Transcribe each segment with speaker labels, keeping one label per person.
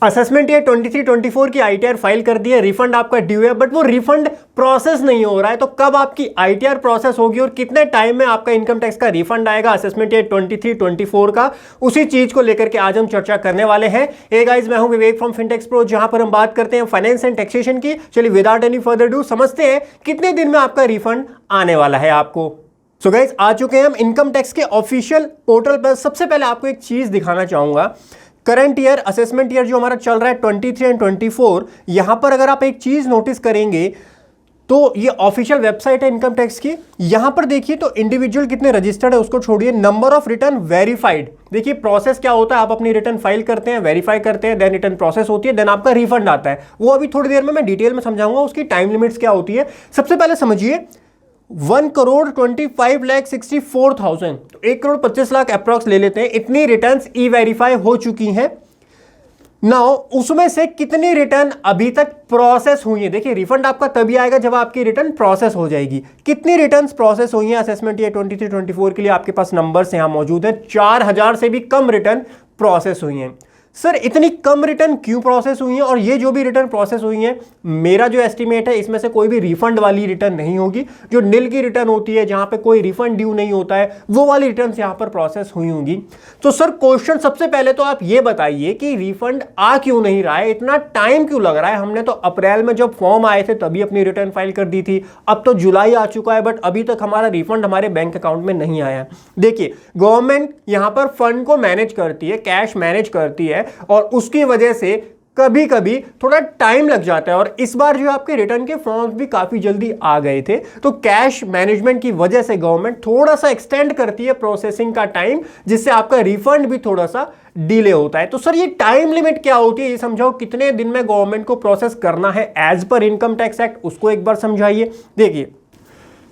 Speaker 1: Assessment year 23-24 की ITR file कर दी है, रिफंड आपका ड्यू है, बट वो रिफंड प्रोसेस नहीं हो रहा है। तो कब आपकी आईटीआर प्रोसेस होगी और कितने टाइम में आपका इनकम टैक्स का रिफंड आएगा असेसमेंट ईयर 23-24 का, उसी चीज को लेकर के आज हम चर्चा करने वाले हैं। हे गाइस, मैं हूं विवेक फ्रॉम फिनटेक्स प्रो, जहां पर हम बात करते हैं फाइनेंस एंड टैक्सेशन की। चलिए विदाउट एनी फर्दर डू समझते हैं कितने दिन में आपका रिफंड आने वाला है आपको। सो गाइस, आ चुके हैं हम इनकम टैक्स के ऑफिशियल पोर्टल पर। सबसे पहले आपको एक चीज दिखाना चाहूंगा, करंट ईयर असेसमेंट ईयर जो हमारा चल रहा है 23 एंड 24, यहां पर अगर आप एक चीज नोटिस करेंगे तो ये ऑफिशियल वेबसाइट है इनकम टैक्स की। यहां पर देखिए तो इंडिविजुअल कितने रजिस्टर्ड है उसको छोड़िए, नंबर ऑफ रिटर्न वेरीफाइड। देखिए प्रोसेस क्या होता है, आप अपनी रिटर्न फाइल करते हैं, वेरीफाई करते हैं, देन रिटर्न प्रोसेस होती है, देन आपका रिफंड आता है। वो अभी थोड़ी देर में मैं डिटेल में समझाऊंगा उसकी टाइम लिमिट्स क्या होती है। सबसे पहले समझिए 1,25,64,000, 1,25,00,000 अप्रॉक्स ले लेते हैं, इतनी रिटर्न्स ई वेरीफाई हो चुकी हैं। नाउ उसमें से कितनी रिटर्न अभी तक प्रोसेस हुई है। देखिए रिफंड आपका तभी आएगा जब आपकी रिटर्न प्रोसेस हो जाएगी। कितनी रिटर्न्स प्रोसेस हुई हैं असेसमेंट ईयर 23-24 के लिए, आपके पास नंबर्स यहां मौजूद हैं। 4,000 से भी कम रिटर्न प्रोसेस हुई हैं। सर इतनी कम रिटर्न क्यों प्रोसेस हुई है, और ये जो भी रिटर्न प्रोसेस हुई है, मेरा जो एस्टीमेट है इसमें से कोई भी रिफंड वाली रिटर्न नहीं होगी। जो निल की रिटर्न होती है, जहां पे कोई रिफंड ड्यू नहीं होता है, वो वाली रिटर्न यहां पर प्रोसेस हुई होंगी। तो सर क्वेश्चन सबसे पहले तो आप ये बताइए कि रिफंड आ क्यों नहीं रहा है, इतना टाइम क्यों लग रहा है। हमने तो अप्रैल में जब फॉर्म आए थे तभी अपनी रिटर्न फाइल कर दी थी, अब तो जुलाई आ चुका है, बट अभी तक हमारा रिफंड हमारे बैंक अकाउंट में नहीं आया। देखिए गवर्नमेंट यहां पर फंड को मैनेज करती है, कैश मैनेज करती है, और उसकी वजह से कभी कभी थोड़ा टाइम लग जाता है। और इस बार जो आपके रिटर्न के फॉर्म्स भी काफी जल्दी आ गए थे, तो कैश मैनेजमेंट की वजह से गवर्नमेंट थोड़ा सा एक्सटेंड करती है प्रोसेसिंग का टाइम, जिससे आपका रिफंड भी थोड़ा सा डिले होता है। तो सर ये टाइम लिमिट क्या होती है, ये समझाओ, कितने दिन में गवर्नमेंट को प्रोसेस करना है as per income tax act, उसको एक बार समझाइए। देखिए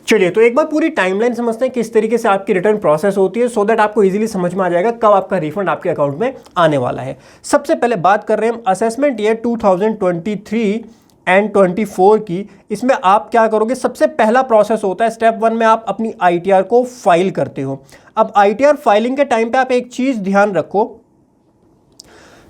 Speaker 1: चलिए तो एक बार पूरी टाइमलाइन समझते हैं किस तरीके से आपकी रिटर्न प्रोसेस होती है, सो दैट आपको इजीली समझ में आ जाएगा कब आपका रिफंड आपके अकाउंट में आने वाला है। सबसे पहले बात कर रहे हैं हम असेसमेंट ईयर 2023 एंड 24 की। इसमें आप क्या करोगे, सबसे पहला प्रोसेस होता है स्टेप 1 में आप अपनी आईटीआर को फाइल करते हो। अब आईटीआर फाइलिंग के टाइम पे आप एक चीज ध्यान रखो,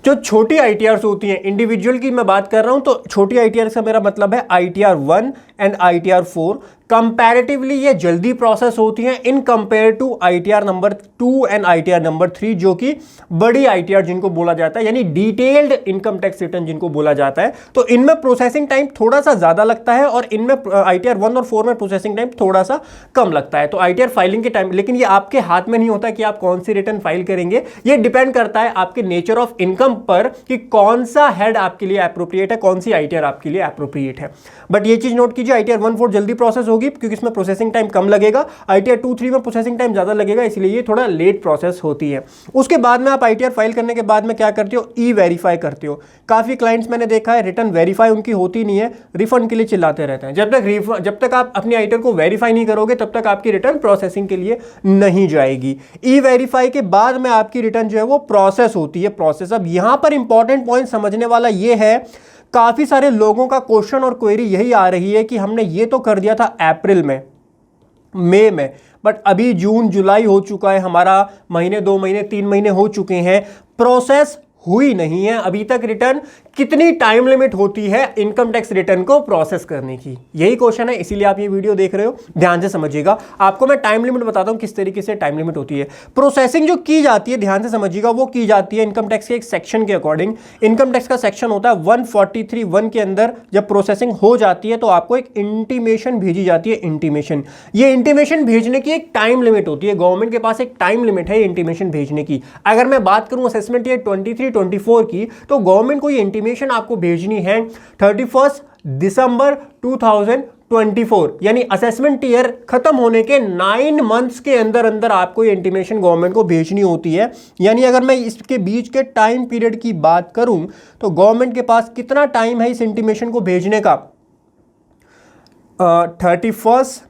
Speaker 1: जो छोटी आईटीआर होती हैं, इंडिविजुअल की मैं बात कर रहा हूं, तो छोटी आईटीआर से मेरा मतलब है आईटीआर 1 एंड आईटीआर 4। कंपैरेटिवली ये जल्दी प्रोसेस होती हैं in compare to ITR number 2 and ITR number 3, जो कि बड़ी आईटीआर जिनको बोला जाता है, यानी डिटेल्ड इनकम टैक्स रिटर्न जिनको बोला जाता है। तो इनमें प्रोसेसिंग टाइम थोड़ा सा ज्यादा लगता है, और इनमें आईटीआर 1 और 4 में प्रोसेसिंग टाइम थोड़ा सा कम लगता है। तो आईटीआर फाइलिंग के टाइम, लेकिन ये आपके हाथ में नहीं होता कि आप कौन सी रिटर्न फाइल करेंगे। ये डिपेंड करता है आपके नेचर ऑफ इनकम पर कि कौन सा हेड आपके लिए एप्रोप्रिएट है, कौन सी आईटीआर आपके लिए एप्रोप्रिएट है। बट ये चीज नोट कीजिए, आईटीआर 1-4 जल्दी प्रोसेस होगी क्योंकि इसमें प्रोसेसिंग टाइम कम लगेगा। आईटीआर 2-3 में प्रोसेसिंग टाइम ज्यादा लगेगा, इसलिए ये थोड़ा लेट प्रोसेस होती है। उसके बाद में आप आईटीआर फाइल करने के बाद में क्या करते हो, ई वेरीफाई करते हो। काफी क्लाइंट्स मैंने देखा है रिटर्न वेरीफाई उनकी होती नहीं है, रिफंड के लिए चिल्लाते रहते हैं। जब तक आप अपनी आईटीआर को वेरीफाई नहीं करोगे तब तक आपकी रिटर्न प्रोसेसिंग के लिए नहीं जाएगी। ई वेरीफाई के बाद में आपकी रिटर्न जो है वो प्रोसेस होती है। प्रोसेस, अब यहां पर इंपॉर्टेंट पॉइंट समझने वाला ये है, काफी सारे लोगों का क्वेश्चन और क्वेरी यही आ रही है कि हमने ये तो कर दिया था अप्रैल में, मई में, बट अभी जून जुलाई हो चुका है, हमारा महीने 2 महीने 3 महीने हो चुके हैं, प्रोसेस हुई नहीं है अभी तक रिटर्न। कितनी टाइम लिमिट होती है इनकम टैक्स रिटर्न को प्रोसेस करने की, यही क्वेश्चन है, इसीलिए आप ये वीडियो देख रहे हो, ध्यान से समझिएगा। आपको मैं टाइम लिमिट बताता हूं किस तरीके से टाइम लिमिट होती है। प्रोसेसिंग जो की जाती है, ध्यान से समझिएगा, वो की जाती है इनकम टैक्स के एक सेक्शन के अकॉर्डिंग। इनकम टैक्स का सेक्शन होता है 143(1) के अंदर। जब प्रोसेसिंग हो जाती है तो आपको एक इंटीमेशन भेजी जाती है। इंटीमेशन, ये इंटीमेशन भेजने की एक टाइम लिमिट होती है, गवर्नमेंट के पास एक टाइम लिमिट है इंटीमेशन भेजने की। अगर मैं बात करूं असेसमेंट ईयर 23-24 की, तो गवर्नमेंट को ये इंटीमेशन आपको भेजनी है 31 दिसंबर 2024, यानी असेसमेंट ईयर खत्म होने के 9 मंथ्स के अंदर अंदर आपको ये इंटीमेशन गवर्नमेंट को भेजनी होती है। यानी अगर मैं इसके बीच के टाइम पीरियड की बात करूं तो गवर्नमेंट के पास कितना टाइम है इस इंटीमेशन को भेजने का, 31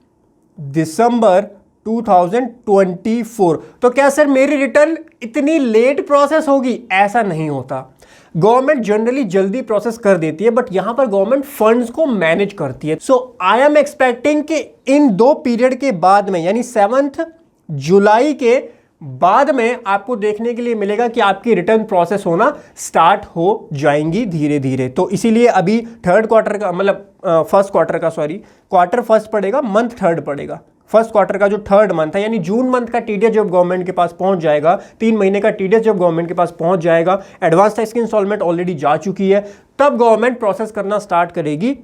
Speaker 1: दिसंबर 2024। तो क्या सर मेरी रिटर्न इतनी लेट प्रोसेस होगी? ऐसा नहीं होता। गवर्नमेंट जनरली जल्दी प्रोसेस कर देती है, बट यहां पर गवर्नमेंट फंड्स को मैनेज करती है। सो आई एम एक्सपेक्टिंग कि इन 2 पीरियड के बाद में, यानी 7 जुलाई के बाद में आपको देखने के लिए मिलेगा कि आपकी रिटर्न प्रोसेस होना स्टार्ट हो जाएंगी धीरे धीरे। तो इसीलिए अभी थर्ड क्वार्टर का मतलब फर्स्ट क्वार्टर का क्वार्टर फर्स्ट पड़ेगा, मंथ थर्ड पड़ेगा। फर्स्ट क्वार्टर का जो थर्ड मंथ है यानी जून मंथ का टीडीएस जब गवर्नमेंट के पास पहुंच जाएगा, 3 महीने का टीडीएस जब गवर्नमेंट के पास पहुंच जाएगा, एडवांस टैक्स की इंस्टॉलमेंट ऑलरेडी जा चुकी है, तब गवर्नमेंट प्रोसेस करना स्टार्ट करेगी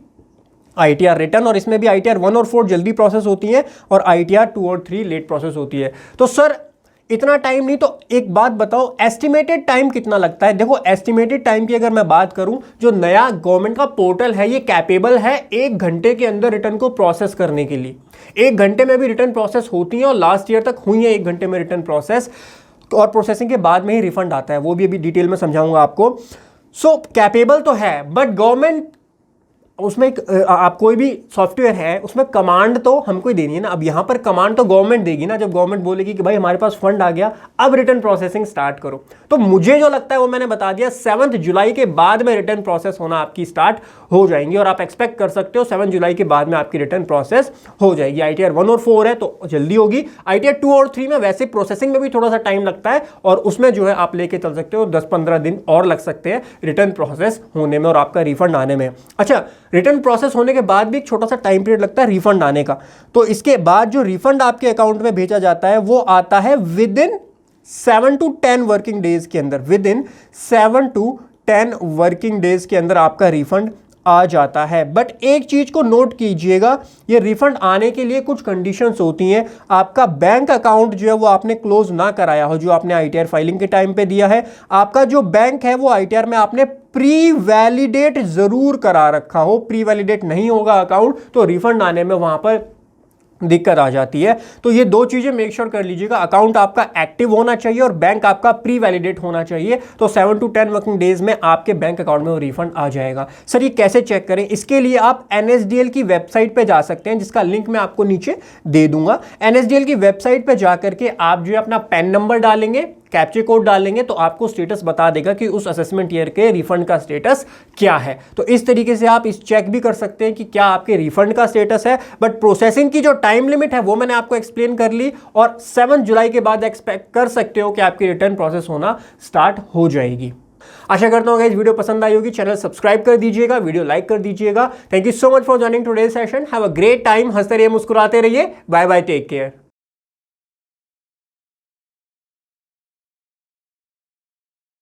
Speaker 1: आईटीआर रिटर्न। और इसमें भी आईटीआर 1 और 4 जल्दी प्रोसेस होती है और आईटीआर 2 और 3 लेट प्रोसेस होती है। तो सर इतना टाइम नहीं, तो एक बात बताओ एस्टिमेटेड टाइम कितना लगता है? देखो एस्टिमेटेड टाइम की अगर मैं बात करूं, जो नया गवर्नमेंट का पोर्टल है ये कैपेबल है 1 घंटे के अंदर रिटर्न को प्रोसेस करने के लिए। 1 घंटे में भी रिटर्न प्रोसेस होती है और लास्ट ईयर तक हुई है 1 घंटे में रिटर्न प्रोसेस, और प्रोसेसिंग के बाद में ही रिफंड आता है, वो भी अभी डिटेल में समझाऊंगा आपको। सो कैपेबल तो है, बट गवर्नमेंट उसमें आप कोई भी सॉफ्टवेयर है उसमें कमांड तो हमको ही देनी है ना। अब यहां पर कमांड तो गवर्नमेंट देगी ना, जब गवर्नमेंट बोलेगी कि भाई हमारे पास फंड आ गया, अब रिटर्न प्रोसेसिंग स्टार्ट करो। तो मुझे जो लगता है वो मैंने बता दिया, 7 जुलाई के बाद में रिटर्न प्रोसेस होना आपकी स्टार्ट हो जाएंगी और आप एक्सपेक्ट कर सकते हो 7 जुलाई के बाद में आपकी रिटर्न प्रोसेस हो जाएगी। आईटीआर 1 और 4 है तो जल्दी होगी। आईटीआर 2 और 3 में वैसे प्रोसेसिंग में भी थोड़ा सा टाइम लगता है और उसमें जो है आप लेके चल सकते हो 10-15 दिन और लग सकते हैं रिटर्न प्रोसेस होने में और आपका रिफंड आने में। अच्छा, रिटर्न प्रोसेस होने के बाद भी एक छोटा सा टाइम पीरियड लगता है रिफंड आने का। तो इसके बाद जो रिफंड आपके अकाउंट में भेजा जाता है वो आता है with in 7 to 10 working days के अंदर। With in 7 to 10 working days के अंदर आपका रिफंड आ जाता है। बट एक चीज को नोट कीजिएगा, ये रिफंड आने के लिए कुछ कंडीशंस होती हैं। आपका बैंक अकाउंट जो है वो आपने क्लोज ना कराया हो, जो आपने आईटीआर फाइलिंग के टाइम पे दिया है। आपका जो बैंक है वो आईटीआर में आपने प्री वैलिडेट जरूर करा रखा हो। प्री वैलिडेट नहीं होगा अकाउंट तो रिफंड आने में वहां पर दिक्कत आ जाती है। तो ये 2 चीजें मेक श्योर कर लीजिएगा, अकाउंट आपका एक्टिव होना चाहिए और बैंक आपका प्री वैलिडेट होना चाहिए। तो 7 to 10 वर्किंग डेज में आपके बैंक अकाउंट में वो रिफंड आ जाएगा। सर ये कैसे चेक करें? इसके लिए आप एनएसडीएल की वेबसाइट पे जा सकते हैं, जिसका लिंक मैं आपको नीचे दे दूंगा। एनएसडीएल की वेबसाइट पे जाकर के आप जो है अपना पैन नंबर डालेंगे, कैप्चा कोड डालेंगे तो आपको स्टेटस बता देगा कि उस असेसमेंट ईयर के रिफंड का स्टेटस क्या है। तो इस तरीके से आप इस चेक भी कर सकते हैं कि क्या आपके रिफंड का स्टेटस है। बट प्रोसेसिंग की जो टाइम लिमिट है वो मैंने आपको एक्सप्लेन कर ली और 7 जुलाई के बाद एक्सपेक्ट कर सकते हो कि आपकी रिटर्न प्रोसेस होना स्टार्ट हो जाएगी। आशा करता हूं गाइस वीडियो पसंद आई होगी। चैनल सब्सक्राइब कर दीजिएगा, वीडियो लाइक कर दीजिएगा। Thank you so much for joining today's session. Have a great time. हंसते रहिए, मुस्कुराते रहिए। Bye bye, take care.